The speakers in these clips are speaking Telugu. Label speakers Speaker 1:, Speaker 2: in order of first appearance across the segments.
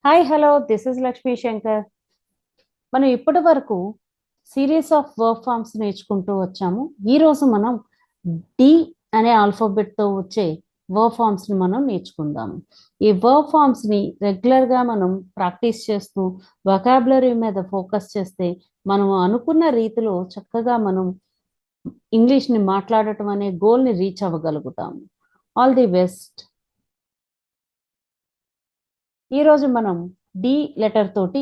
Speaker 1: Hi hello this is Lakshmi Shankar. మనం ఇప్పటి వరకు సిరీస్ ఆఫ్ వర్బ్ ఫార్మ్స్ నేర్చుకుంటూ వచ్చాము. ఈరోజు మనం డి అనే ఆల్ఫాబెట్తో వచ్చే వర్బ్ ఫార్మ్స్ని మనం నేర్చుకుందాము. ఈ వర్బ్ ఫార్మ్స్ని రెగ్యులర్గా మనం ప్రాక్టీస్ చేస్తూ వొకాబులరీ మీద ఫోకస్ చేస్తే మనం అనుకున్న రీతిలో చక్కగా మనం ఇంగ్లీష్ని మాట్లాడటం అనే గోల్ని రీచ్ అవ్వగలుగుతాము. All the best. ఈరోజు మనం డి లెటర్ తోటి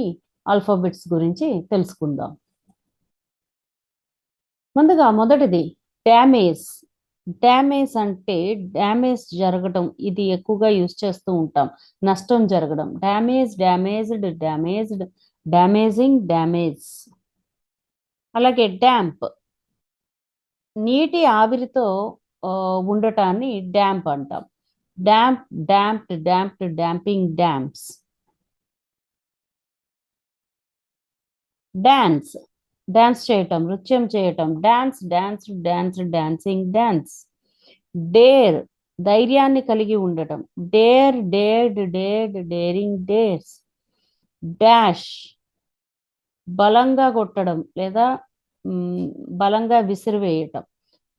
Speaker 1: ఆల్ఫాబెట్స్ గురించి తెలుసుకుందాం. ముందుగా మొదటిది డ్యామేజ్. డ్యామేజ్ అంటే డ్యామేజ్ జరగడం, ఇది ఎక్కువగా యూజ్ చేస్తూ ఉంటాం. నష్టం జరగడం. Damage, damaged, damaged, damaging, damage. అలాగే డ్యాంప్, నీటి ఆవిరితో ఉండటాన్ని డ్యాంప్ అంటాం. Damp, damped, damped, damping, damps. Dance, dance చేయటం, నృత్యం చేయటం. Dance, dance, dance, dancing, dance. Dare, ధైర్యాన్ని కలిగి ఉండటం. Dare, dared, dared, daring, dares. Dash, బలంగా కొట్టడం లేదా బలంగా విసిరివేయటం.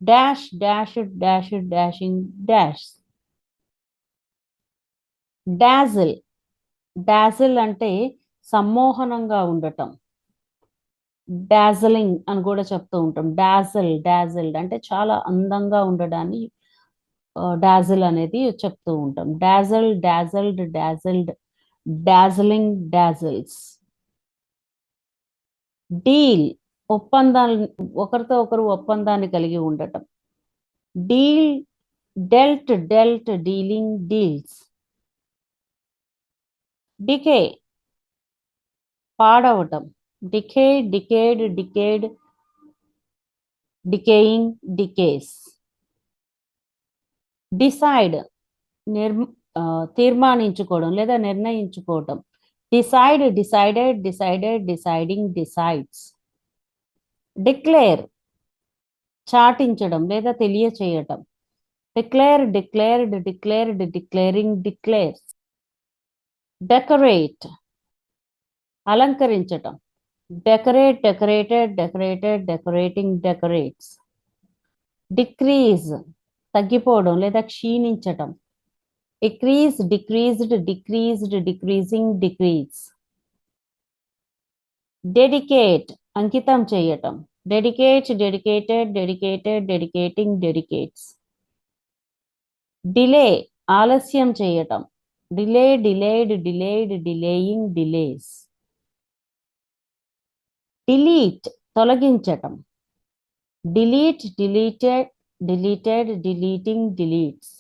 Speaker 1: Dash, dash, dash, dashing, dash. Dazzle, dazzle అంటే సమ్మోహనంగా ఉండటం. డాజలింగ్ అని కూడా చెప్తూ ఉంటాం. డాజల్, డాజిల్డ్ అంటే చాలా అందంగా ఉండడాన్ని డాజిల్ అనేది చెప్తూ ఉంటాం. Dazzle, dazzled, dazzled, dazzling, dazzles. Deal, ఒప్పందాలు, ఒకరితో ఒకరు ఒప్పందాన్ని కలిగి ఉండటం. Deal, dealt, dealt, dealing, deals. Decay, పాడవటం. Decay, decayed, decayed, decaying, decays. Decide, తీర్మానించుకోవడం లేదా నిర్ణయించుకోవటం. Decide, decided, decided, deciding, decides. Declare, చాటించడం లేదా తెలియచేయటం. Declare, declared, declared, declaring, declares. Decorate, అలంకరించటం. Decorate, decorated, decorated, decorating, decorates. Decrease, తగ్గిపోవడం లేదా క్షీణించటం. Decrease, decreased, decreased, decreasing, decrease. Dedicate, అంకితం చేయటం. Dedicate, dedicated, dedicated, dedicating, dedicates. Delay, ఆలస్యం చేయటం. Delay, delayed, delayed, delaying, delays. Delete, తొలగించటం. Delete, deleted, deleted, deleting, deletes.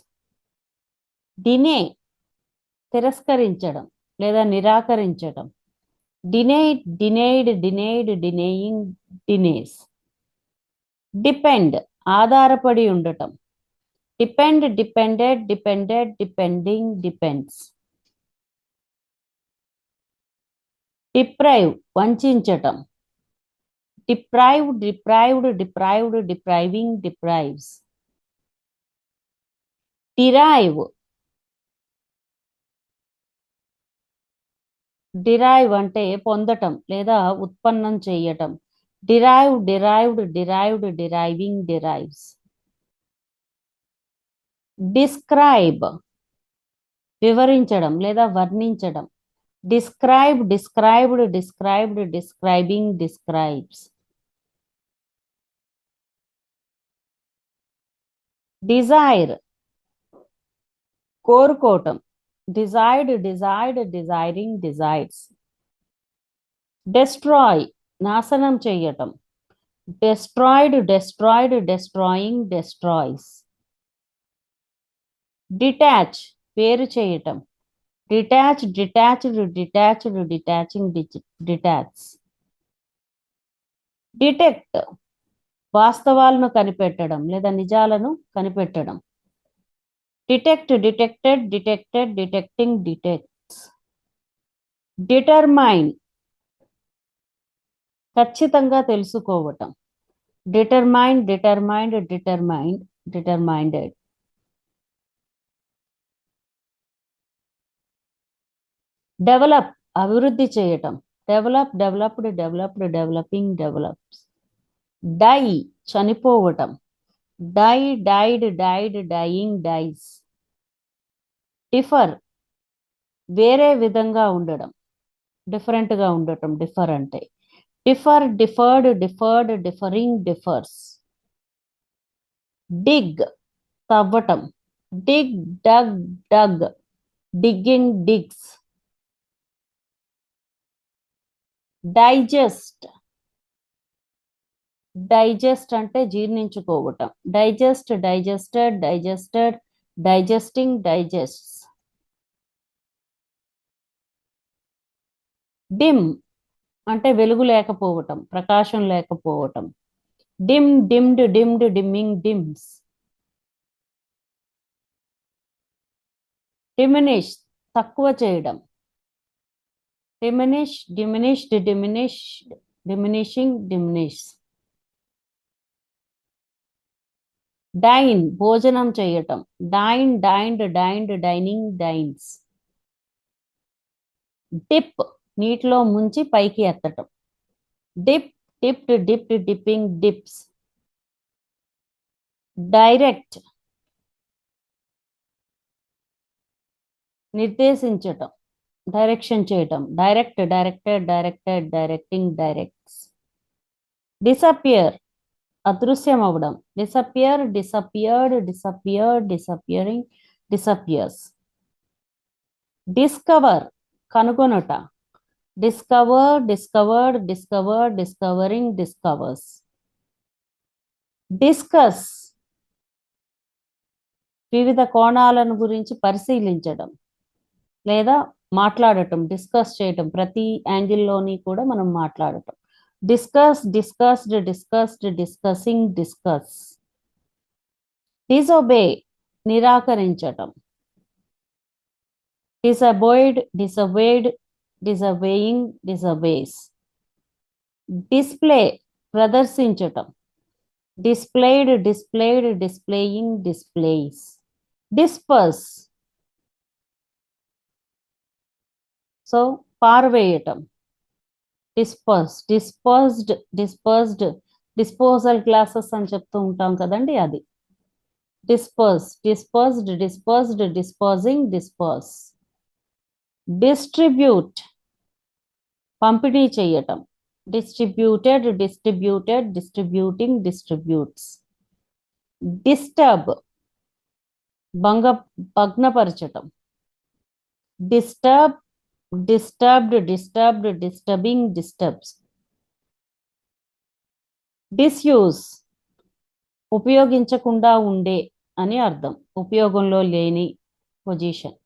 Speaker 1: Deny, తిరస్కరించడం లేదా నిరాకరించడం. Denied, denied, denied, denying, denies. Depend, ఆధారపడి ఉండటం. Depend, depended, depended, depending, depends. Deprive, వంచటం. Deprived, deprived, deprived, depriving, deprives. Derive, derive అంటే పొందటం లేదా ఉత్పన్నం చేయటం. Derive, derived, derived, deriving, derives. Describe, వివరించడం లేదా వర్ణించడం. Describe, described, described, describing, describes. Desire, కోరుకోవటం. Desired, desired, desiring, desires. Destroy, నాశనం చేయటం. Destroyed, destroyed, destroying, destroys. Detach, వేరు చేయటం. Detach, detached, detached, detaching, detach. Detect, వాస్తవాలను కనిపెట్టడం లేదా నిజాలను కనిపెట్టడం. Detect, detected, detected, detecting, detects. Determine, ఖచ్చితంగా తెలుసుకోవటం. Determine, determined, determined, determined. Develop, అభివృద్ధి చేయటం. Develop, developed, developed, developing, develops. Die చనిపోవటం. Die, died, died, dyeing, dies. Differ వేరే విధంగా ఉండడం, డిఫరెంట్గా ఉండటం. డిఫర్ అంటే differ, differed, differed, differing, differs. Dig తవ్వటం. Dig, dug, dug, digging, digs. Digest, digest అంటే జీర్ణించుకోవటం. Digest, digested, digested, digesting, digests. Dim అంటే వెలుగు లేకపోవటం, ప్రకాశం లేకపోవటం. Dim, dimmed, dimmed, dimming, dims. Diminish తక్కువ చేయడం. Diminish, diminished, diminished, diminishing, diminish. Dine భోజనం చేయటం. Dine, dined, dined, dining, dines. Dip నీటిలో ముంచి పైకి ఎత్తటం. Dip, dipped, dipped, dipping, dips. Direct నిర్దేశించటం, డైరెక్షన్ చేయటం. Direct, directed, directed, directing, directs. Disappear అదృశ్యం అవడం. Disappear, disappeared, disappeared, disappearing, disappears. Discover కనుగొనుట. Discover, discovered, discovered, discovering, discovers. Discuss వివిధ కోణాలను గురించి పరిశీలించడం లేదా మాట్లాడటం. డిస్కస్ చేయటం, ప్రతి యాంగిల్లోని కూడా మనం మాట్లాడటం. Discuss, discussed, discussed, discussing, discuss. Disobey నిరాకరించటం. Disobeyed, disobeyed, disobeying, disobeys. Display ప్రదర్శించటం. Displayed, displayed, displaying, displays. Disperse సో పారవేయటం. Disperse, dispersed, dispersed, disposal classes అని చెప్తూ ఉంటాం కదండి, అది. Disperse, dispersed, dispersed, disposing, disperse. Distribute పంపిణీ చేయటం. Distributed, distributed, distributing, distributes. Disturb భగ్నపరచటం. Disturb, disturbed, disturbed, disturbing, disturbs. Disuse ఉపయోగించకుండా ఉండే అని అర్థం, ఉపయోగంలో లేని position.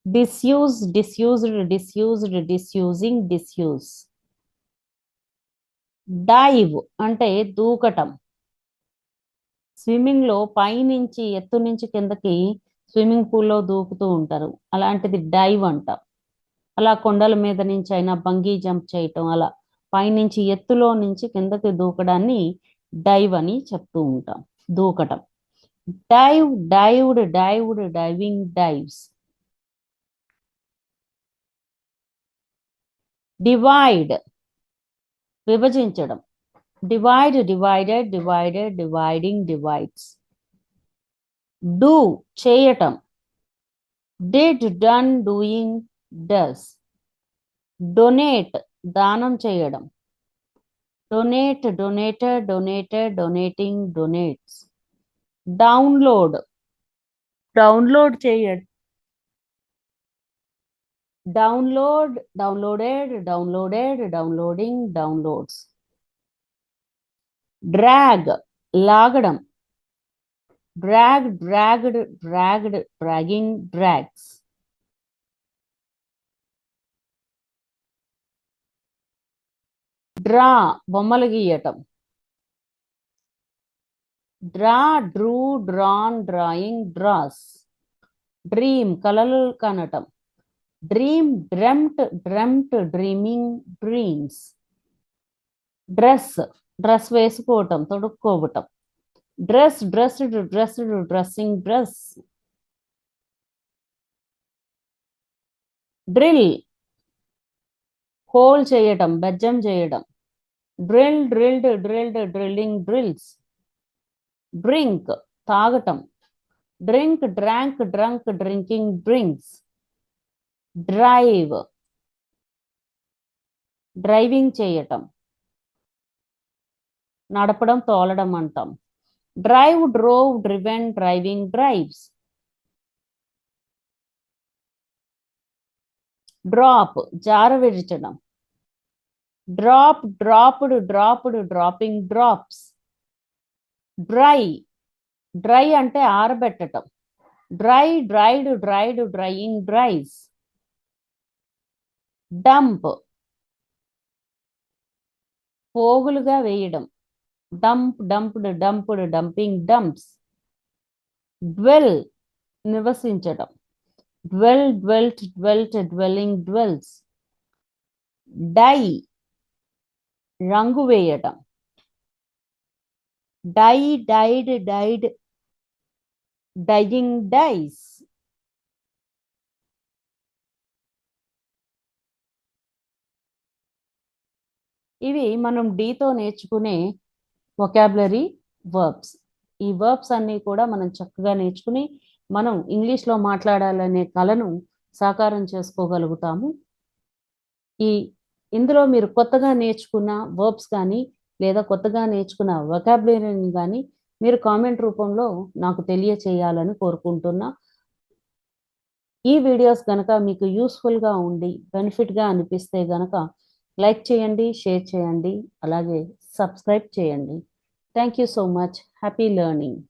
Speaker 1: Disuse, disused, disused, disusing, disuse. Dive అంటే దూకటం. స్విమ్మింగ్ లో పైనుంచి ఎత్తు నుంచి కిందకి స్విమ్మింగ్ పూల్లో దూకుతూ ఉంటారు, అలాంటిది డైవ్ అంటాం. అలా కొండల మీద నుంచి అయినా బంగీ జంప్ చేయటం, అలా పైనుంచి ఎత్తులో నుంచి కిందకి దూకడాన్ని డైవ్ అని చెప్తూ ఉంటాం, దూకటం. Dive, dived, dived, diving, dives. Divide విభజించడం. Divide, divided, divided, dividing, divides. Do చేయటం. Did, done, doing, does. Donate దానం చేయడం. Donate, donated, donated, donating, donates. Download download చేయడం. Download, downloaded, downloaded, downloading, downloads. Drag లాగడం. Drag, dragged, dragged, dragging, drags. Draw బొమ్మలు గీయటం. Draw, drew, drawn, drawing, draws. Dream కలలు కనటం. Dream, dreamt, dreamt, dreaming, dreams. Dress dress వేసుకోవటం, తొడుక్కోవటం. Dress, dressed, dressed, dressing, dress. Drill hole చేయటం, బెజ్జం చేయడం. Drill, drilled, drilled, drilling, drills. Drink, తాగటం. Drink, drank, drunk, drinking, drinks. Drive, driving చేయటం. నడపడం, తోలడం అంటాం. Drive, drove, driven, driving, drives. Drop, జారవిడచడం. Drop, dropped, dropped, dropping, drops. Dry, dry అంటే ఆరబెట్టడం. Dry, dried, dried, drying, dries. Dump, పోగులుగా వేయడం. Dump, dumped, dumped, dumping, dumps. Dwell, నివసించడం. Dwell, dwelt, dwelt, dwelling, dwells. Dye, రంగు వేయటం. Dye, died, died, dyeing, dyes. ఇవి మనం డీతో నేర్చుకునే వొకాబులరీ వర్బ్స్. ఈ వర్బ్స్ అన్నీ కూడా మనం చక్కగా నేర్చుకుని మనం ఇంగ్లీష్లో మాట్లాడాలనే కళను సాకారం చేసుకోగలుగుతాము. ఇందులో మీరు కొత్తగా నేర్చుకున్న వర్బ్స్ కానీ లేదా కొత్తగా నేర్చుకున్న వొకాబులరీని కానీ మీరు కామెంట్ రూపంలో నాకు తెలియచేయాలని కోరుకుంటున్నా. ఈ వీడియోస్ కనుక మీకు యూస్ఫుల్గా ఉండి బెనిఫిట్గా అనిపిస్తే కనుక లైక్ చేయండి, షేర్ చేయండి, అలాగే సబ్స్క్రైబ్ చేయండి. Thank you so much. Happy learning.